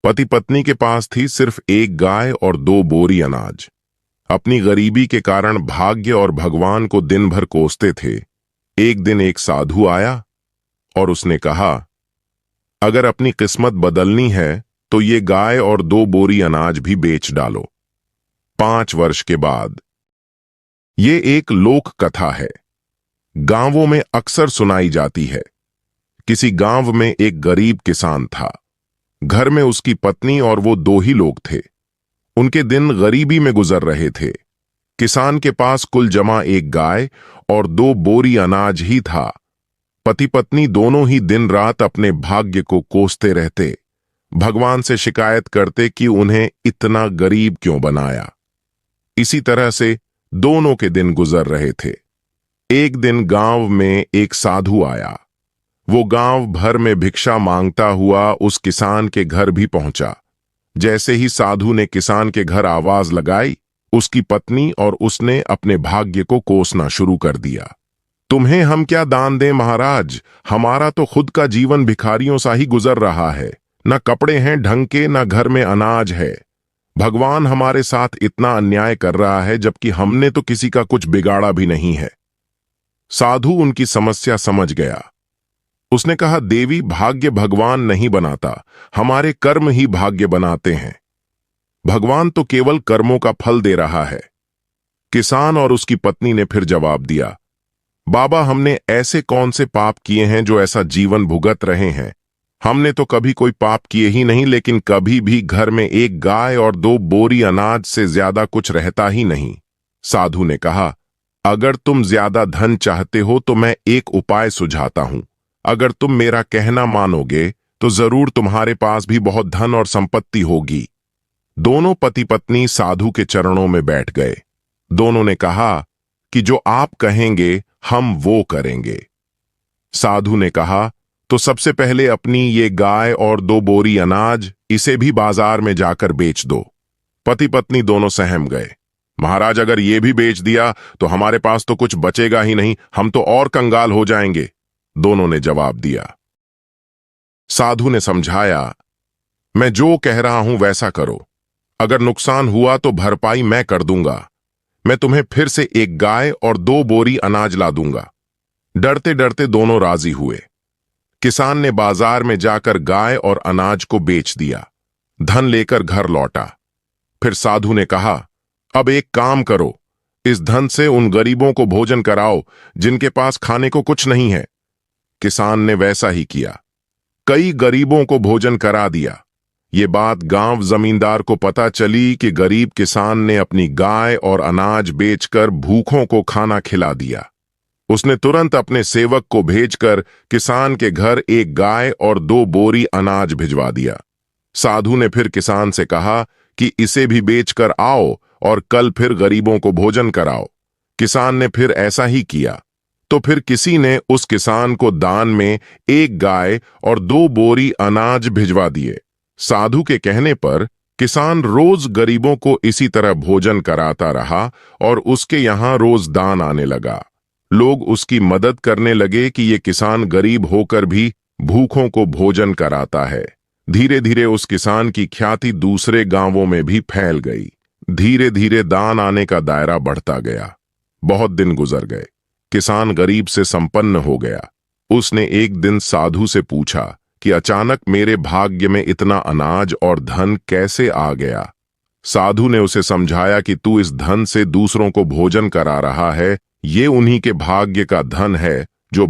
पति पत्नी के पास थी सिर्फ एक गाय और 2 बोरी अनाज। अपनी गरीबी के कारण भाग्य और भगवान को दिन भर कोसते थे। एक दिन एक साधु आया और उसने कहा, अगर अपनी किस्मत बदलनी है तो ये गाय और 2 बोरी अनाज भी बेच डालो। 5 वर्ष के बाद। ये एक लोक कथा है, गांवों में अक्सर सुनाई जाती है। किसी गांव में एक गरीब किसान था। घर में उसकी पत्नी और वो 2 ही लोग थे। उनके दिन गरीबी में गुजर रहे थे। किसान के पास कुल जमा एक गाय और 2 बोरी अनाज ही था। पति पत्नी दोनों ही दिन रात अपने भाग्य को कोसते रहते, भगवान से शिकायत करते कि उन्हें इतना गरीब क्यों बनाया। इसी तरह से दोनों के दिन गुजर रहे थे। एक दिन गांव में एक साधु आया। वो गांव भर में भिक्षा मांगता हुआ उस किसान के घर भी पहुंचा। जैसे ही साधु ने किसान के घर आवाज लगाई, उसकी पत्नी और उसने अपने भाग्य को कोसना शुरू कर दिया। तुम्हें हम क्या दान दें महाराज, हमारा तो खुद का जीवन भिखारियों सा ही गुजर रहा है। न कपड़े हैं ढंग के, न घर में अनाज है। भगवान हमारे साथ इतना अन्याय कर रहा है, जबकि हमने तो किसी का कुछ बिगाड़ा भी नहीं है। साधु उनकी समस्या समझ गया। उसने कहा, देवी, भाग्य भगवान नहीं बनाता, हमारे कर्म ही भाग्य बनाते हैं। भगवान तो केवल कर्मों का फल दे रहा है। किसान और उसकी पत्नी ने फिर जवाब दिया, बाबा, हमने ऐसे कौन से पाप किए हैं जो ऐसा जीवन भुगत रहे हैं। हमने तो कभी कोई पाप किए ही नहीं, लेकिन कभी भी घर में एक गाय और 2 बोरी अनाज से ज्यादा कुछ रहता ही नहीं। साधु ने कहा, अगर तुम ज्यादा धन चाहते हो तो मैं एक उपाय सुझाता हूं। अगर तुम मेरा कहना मानोगे तो जरूर तुम्हारे पास भी बहुत धन और संपत्ति होगी। दोनों पति पत्नी साधु के चरणों में बैठ गए। दोनों ने कहा कि जो आप कहेंगे हम वो करेंगे। साधु ने कहा, तो सबसे पहले अपनी ये गाय और 2 बोरी अनाज, इसे भी बाजार में जाकर बेच दो। पति पत्नी दोनों सहम गए। महाराज, अगर ये भी बेच दिया तो हमारे पास तो कुछ बचेगा ही नहीं, हम तो और कंगाल हो जाएंगे। दोनों ने जवाब दिया। साधु ने समझाया, मैं जो कह रहा हूं वैसा करो। अगर नुकसान हुआ तो भरपाई मैं कर दूंगा। मैं तुम्हें फिर से एक गाय और 2 बोरी अनाज ला दूंगा। डरते डरते दोनों राजी हुए। किसान ने बाजार में जाकर गाय और अनाज को बेच दिया। धन लेकर घर लौटा। फिर साधु ने कहा, अब एक काम करो, इस धन से उन गरीबों को भोजन कराओ जिनके पास खाने को कुछ नहीं है। किसान ने वैसा ही किया। कई गरीबों को भोजन करा दिया। ये बात गांव जमींदार को पता चली कि गरीब किसान ने अपनी गाय और अनाज बेचकर भूखों को खाना खिला दिया। उसने तुरंत अपने सेवक को भेजकर किसान के घर एक गाय और 2 बोरी अनाज भिजवा दिया। साधु ने फिर किसान से कहा कि इसे भी बेचकर आओ और कल फिर गरीबों को भोजन कराओ। किसान ने फिर ऐसा ही किया। तो फिर किसी ने उस किसान को दान में एक गाय और 2 बोरी अनाज भिजवा दिए। साधु के कहने पर किसान रोज गरीबों को इसी तरह भोजन कराता रहा और उसके यहां रोज दान आने लगा। लोग उसकी मदद करने लगे कि ये किसान गरीब होकर भी भूखों को भोजन कराता है। धीरे धीरे उस किसान की ख्याति दूसरे गांवों में भी फैल गई। धीरे धीरे दान आने का दायरा बढ़ता गया। बहुत दिन गुजर गए। किसान गरीब से संपन्न हो गया। उसने एक दिन साधु से पूछा कि अचानक मेरे भाग्य में इतना अनाज और धन कैसे आ गया। साधु ने उसे समझाया कि तू इस धन से दूसरों को भोजन करा रहा है, ये उन्हीं के भाग्य का धन है जो